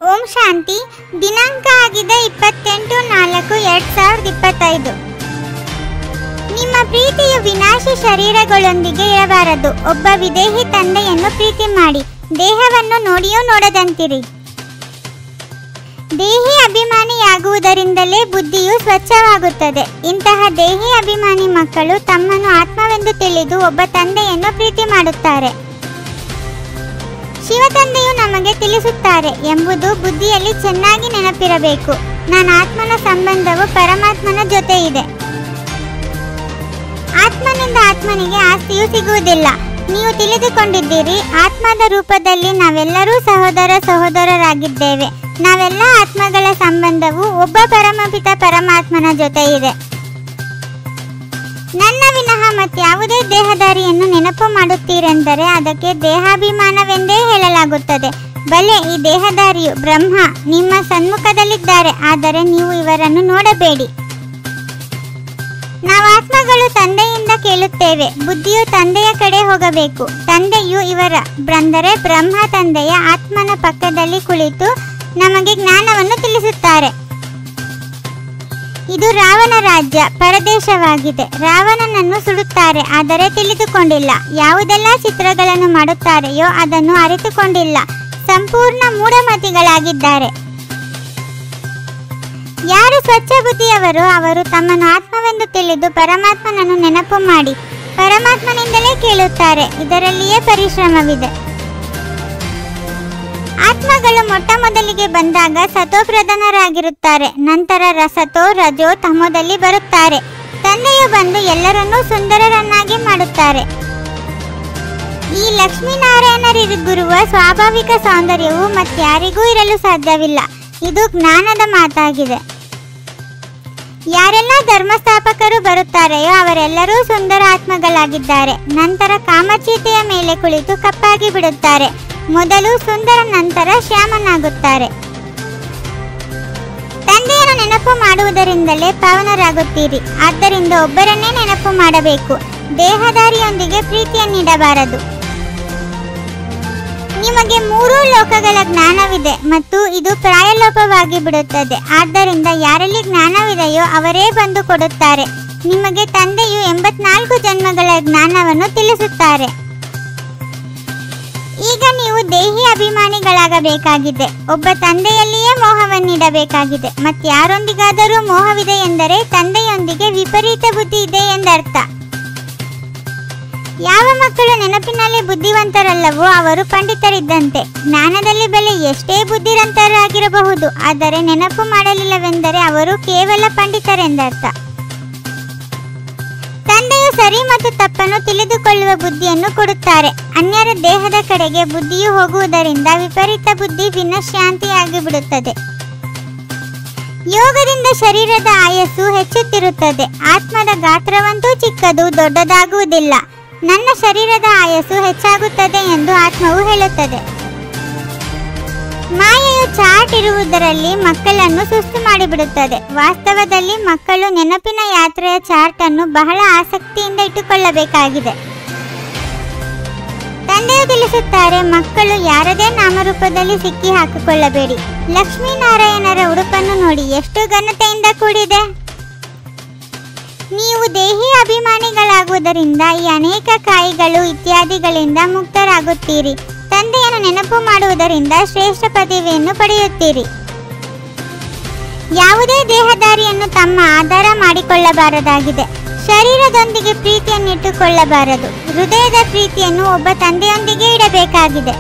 ಓಂ ಶಾಂತಿ. ದಿನಾಂಕ ಆಗಿದೆ 28/4/2025. ನಿಮ್ಮ ಪ್ರೀತಿಯು ವಿನಾಶಿ ಶರೀರಗಳೊಂದಿಗೆ ಇರಬಾರದು. ಒಬ್ಬ ವಿದೇಹಿ ತಂದೆಯನ್ನು ಪ್ರೀತಿ ಮಾಡಿ, ದೇಹವನ್ನು ನೋಡಿಯೂ ನೋಡದಂತಿರಿ. ದೇಹಿ ಅಭಿಮಾನಿಯಾಗುವುದರಿಂದಲೇ ಬುದ್ಧಿಯು ಸ್ವಚ್ಛವಾಗುತ್ತದೆ. ಇಂತಹ ದೇಹಿ ಅಭಿಮಾನಿ ಮಕ್ಕಳು ತಮ್ಮನ್ನು ಆತ್ಮವೆಂದು ತಿಳಿದು ಒಬ್ಬ ತಂದೆಯನ್ನು ಪ್ರೀತಿ ಮಾಡುತ್ತಾರೆ. ಶಿವತಂದೆಯು ನಮಗೆ ತಿಳಿಸುತ್ತಾರೆ ಎಂಬುದು ಬುದ್ಧಿಯಲ್ಲಿ ಚೆನ್ನಾಗಿ ನೆನಪಿರಬೇಕು. ನನ್ನ ಆತ್ಮನ ಸಂಬಂಧವು ಪರಮಾತ್ಮನ ಜೊತೆ ಇದೆ. ಆತ್ಮನಿಂದ ಆತ್ಮನಿಗೆ ಆಸ್ತಿಯು ಸಿಗುವುದಿಲ್ಲ. ನೀವು ತಿಳಿದುಕೊಂಡಿದ್ದೀರಿ, ಆತ್ಮದ ರೂಪದಲ್ಲಿ ನಾವೆಲ್ಲರೂ ಸಹೋದರರಾಗಿದ್ದೇವೆ. ನಾವೆಲ್ಲ ಆತ್ಮಗಳ ಸಂಬಂಧವು ಒಬ್ಬ ಪರಮಪಿತ ಪರಮಾತ್ಮನ ಜೊತೆ ಇದೆ. ನನ್ನ ವಿನಃ ಮತ್ಯಾವುದೇ ದೇಹಧಾರಿಯನ್ನು ನೆನಪು ಮಾಡುತ್ತೀರೆಂದರೆ ಅದಕ್ಕೆ ದೇಹಾಭಿಮಾನವೆಂದೇ ಹೇಳಲಾಗುತ್ತದೆ. ಬಲೆ, ಈ ದೇಹಧಾರಿಯು ಬ್ರಹ್ಮ ನಿಮ್ಮ ಸನ್ಮುಖದಲ್ಲಿದ್ದಾರೆ, ಆದರೆ ನೀವು ಇವರನ್ನು ನೋಡಬೇಡಿ. ನಾವು ಆತ್ಮಗಳು ತಂದೆಯಿಂದ ಕೇಳುತ್ತೇವೆ. ಬುದ್ಧಿಯು ತಂದೆಯ ಕಡೆ ಹೋಗಬೇಕು. ತಂದೆಯು ಇವರ ಅಂದರೆ ಬ್ರಹ್ಮ ತಂದೆಯ ಆತ್ಮನ ಪಕ್ಕದಲ್ಲಿ ಕುಳಿತು ನಮಗೆ ಜ್ಞಾನವನ್ನು ತಿಳಿಸುತ್ತಾರೆ. ಇದು ರಾವಣ ರಾಜ್ಯ ಪರದೇಶವಾಗಿದೆ. ರಾವಣನನ್ನು ಸುಡುತ್ತಾರೆ, ಆದರೆ ತಿಳಿದುಕೊಂಡಿಲ್ಲ. ಯಾವುದೆಲ್ಲ ಚಿತ್ರಗಳನ್ನು ಮಾಡುತ್ತಾರೆಯೋ ಅದನ್ನು ಅರಿತುಕೊಂಡಿಲ್ಲ. ಸಂಪೂರ್ಣ ಮೂಢಮತಿಗಳಾಗಿದ್ದಾರೆ. ಯಾರು ಸ್ವಚ್ಛ ಬುದ್ಧಿಯವರೋ ಅವರು ತಮ್ಮನ್ನು ಆತ್ಮವೆಂದು ತಿಳಿದು ಪರಮಾತ್ಮನನ್ನು ನೆನಪು ಮಾಡಿ ಪರಮಾತ್ಮನಿಂದಲೇ ಕೇಳುತ್ತಾರೆ. ಇದರಲ್ಲಿಯೇ ಪರಿಶ್ರಮವಿದೆ. ಆತ್ಮಗಳು ಮೊಟ್ಟ ಮೊದಲಿಗೆ ಬಂದಾಗ ಸತೋಪ್ರಧಾನರಾಗಿರುತ್ತಾರೆ. ನಂತರ ರಸತೋ ರಜೋ ತಮೋದಲ್ಲಿ ಬರುತ್ತಾರೆ. ತಂದೆಯು ಬಂದು ಎಲ್ಲರನ್ನೂ ಸುಂದರರನ್ನಾಗಿ ಮಾಡುತ್ತಾರೆ. ಈ ಲಕ್ಷ್ಮೀನಾರಾಯಣರಿಗಿರುವ ಸ್ವಾಭಾವಿಕ ಸೌಂದರ್ಯವು ಮತ್ಯಾರಿಗೂ ಇರಲು ಸಾಧ್ಯವಿಲ್ಲ. ಇದು ಜ್ಞಾನದ ಮಾತಾಗಿದೆ. ಯಾರೆಲ್ಲ ಧರ್ಮಸ್ಥಾಪಕರು ಬರುತ್ತಾರೆಯೋ ಅವರೆಲ್ಲರೂ ಸುಂದರ ಆತ್ಮಗಳಾಗಿದ್ದಾರೆ. ನಂತರ ಕಾಮಚೀತೆಯ ಮೇಲೆ ಕುಳಿತು ಕಪ್ಪಾಗಿ ಬಿಡುತ್ತಾರೆ. ಮೊದಲು ಸುಂದರ, ನಂತರ ಶ್ಯಾಮನಾಗುತ್ತಾರೆ. ತಂದೆಯನ್ನು ನೆನಪು ಮಾಡುವುದರಿಂದಲೇ ಪಾವನರಾಗುತ್ತೀರಿ. ಆದ್ದರಿಂದ ಒಬ್ಬರನ್ನೇ ನೆನಪು ಮಾಡಬೇಕು. ದೇಹಧಾರಿಯೊಂದಿಗೆ ಪ್ರೀತಿಯನ್ನಿಡಬಾರದು. ನಿಮಗೆ 3 ಲೋಕಗಳ ಜ್ಞಾನವಿದೆ ಮತ್ತು ಇದು ಪ್ರಾಯಲೋಪವಾಗಿ ಬಿಡುತ್ತದೆ. ಆದ್ದರಿಂದ ಯಾರಲ್ಲಿ ಜ್ಞಾನವಿದೆಯೋ ಅವರೇ ಬಂದು ಕೊಡುತ್ತಾರೆ. ನಿಮಗೆ ತಂದೆಯು 84 ಜನ್ಮಗಳ ಜ್ಞಾನವನ್ನು ತಿಳಿಸುತ್ತಾರೆ. ಈಗ ನೀವು ದೇಹಿ ಅಭಿಮಾನಿಗಳಾಗಬೇಕಾಗಿದೆ. ಒಬ್ಬ ತಂದೆಯಲ್ಲಿಯೇ ಮೋಹವನ್ನಿಡಬೇಕಾಗಿದೆ. ಮತ್ಯಾರೊಂದಿಗಾದರೂ ಮೋಹವಿದೆ ಎಂದರೆ ತಂದೆಯೊಂದಿಗೆ ವಿಪರೀತ ಬುದ್ಧಿ ಇದೆ ಎಂದರ್ಥ. ಯಾವ ಮಕ್ಕಳು ನೆನಪಿನಲ್ಲಿ ಬುದ್ಧಿವಂತರಲ್ಲವೋ ಅವರು ಪಂಡಿತರಿದ್ದಂತೆ. ಜ್ಞಾನದಲ್ಲಿ ಬೆಲೆ ಎಷ್ಟೇ ಬುದ್ಧಿವಂತರಾಗಿರಬಹುದು, ಆದರೆ ನೆನಪು ಮಾಡಲಿಲ್ಲವೆಂದರೆ ಅವರು ಕೇವಲ ಪಂಡಿತರೆಂದರ್ಥ. ತಂದೆಯು ಸರಿ ಮತ್ತು ತಪ್ಪನ್ನು ತಿಳಿದುಕೊಳ್ಳುವ ಬುದ್ಧಿಯನ್ನು ಕೊಡುತ್ತಾರೆ. ಅನ್ಯರ ದೇಹದ ಕಡೆಗೆ ಬುದ್ಧಿಯು ಹೋಗುವುದರಿಂದ ವಿಪರೀತ ಬುದ್ಧಿ ವಿನಶ್ಯಾಂತಿಯಾಗಿ ಬಿಡುತ್ತದೆ. ಯೋಗದಿಂದ ಶರೀರದ ಆಯಸ್ಸು ಹೆಚ್ಚುತ್ತಿರುತ್ತದೆ. ಆತ್ಮದ ಗಾತ್ರವಂತೂ ಚಿಕ್ಕದು, ದೊಡ್ಡದಾಗುವುದಿಲ್ಲ. ನನ್ನ ಶರೀರದ ಆಯಸ್ಸು ಹೆಚ್ಚಾಗುತ್ತದೆ ಎಂದು ಆತ್ಮವು ಹೇಳುತ್ತದೆ. ಮಾಯೆಯು ಚಾರ್ಟ್ ಇರುವುದರಲ್ಲಿ ಮಕ್ಕಳನ್ನು ಸುಸ್ತು ಮಾಡಿಬಿಡುತ್ತದೆ. ವಾಸ್ತವದಲ್ಲಿ ಮಕ್ಕಳು ನೆನಪಿನ ಯಾತ್ರೆಯ ಚಾರ್ಟ್ ಅನ್ನು ಬಹಳ ಆಸಕ್ತಿಯಿಂದ ಇಟ್ಟುಕೊಳ್ಳಬೇಕಾಗಿದೆ. ತಂದೆಯು ತಿಳಿಸುತ್ತಾರೆ, ಮಕ್ಕಳು ಯಾರದೇ ನಾಮರೂಪದಲ್ಲಿ ಸಿಕ್ಕಿ ಹಾಕಿಕೊಳ್ಳಬೇಡಿ. ಲಕ್ಷ್ಮೀನಾರಾಯಣರ ಉಡುಪನ್ನು ನೋಡಿ, ಎಷ್ಟು ಘನತೆಯಿಂದ ಕೂಡಿದೆ. ನೀವು ದೇಹಿ ಅಭಿಮಾನಿಗಳಾಗುವುದರಿಂದ ಈ ಅನೇಕ ಕಾಯಿಗಳು ಇತ್ಯಾದಿಗಳಿಂದ ಮುಕ್ತರಾಗುತ್ತೀರಿ. ತಂದೆಯನ್ನು ನೆನಪು ಮಾಡುವುದರಿಂದ ಶ್ರೇಷ್ಠ ಪದವಿಯನ್ನು ಪಡೆಯುತ್ತೀರಿ. ಯಾವುದೇ ದೇಹಧಾರಿಯನ್ನು ತಮ್ಮ ಆಧಾರ ಮಾಡಿಕೊಳ್ಳಬಾರದಾಗಿದೆ. ಶರೀರದೊಂದಿಗೆ ಪ್ರೀತಿಯನ್ನಿಟ್ಟುಕೊಳ್ಳಬಾರದು. ಹೃದಯದ ಪ್ರೀತಿಯನ್ನು ಒಬ್ಬ ತಂದೆಯೊಂದಿಗೆ ಇಡಬೇಕಾಗಿದೆ.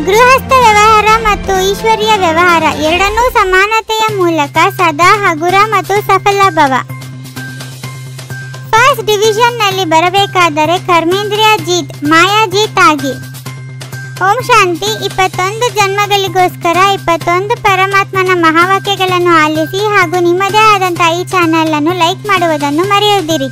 ಗೃಹಸ್ಥ ವ್ಯವಹಾರ ಮತ್ತು ಈಶ್ವರೀಯ ವ್ಯವಹಾರ ಎರಡನ್ನೂ ಸಮಾನತೆಯ ಮೂಲಕ ಸದಾ ಹಗುರ ಮತ್ತು ಸಫಲ ಭವ. ಫಸ್ಟ್ ಡಿವಿಷನ್ ನಲ್ಲಿ ಬರಬೇಕಾದರೆ ಕರ್ಮೇಂದ್ರಿಯ ಜೀತ್, ಮಾಯಾ ಜೀತ್ ಆಗಿ. ಓಂ ಶಾಂತಿ. 21 ಜನ್ಮಗಳಿಗೋಸ್ಕರ 21 ಪರಮಾತ್ಮನ ಮಹಾವಾಕ್ಯಗಳನ್ನು ಆಲಿಸಿ ಹಾಗೂ ನಿಮ್ಮದೇ ಆದಂತಹ ಈ ಚಾನೆಲ್ ಅನ್ನು ಲೈಕ್ ಮಾಡುವುದನ್ನು ಮರೆಯದಿರಿ.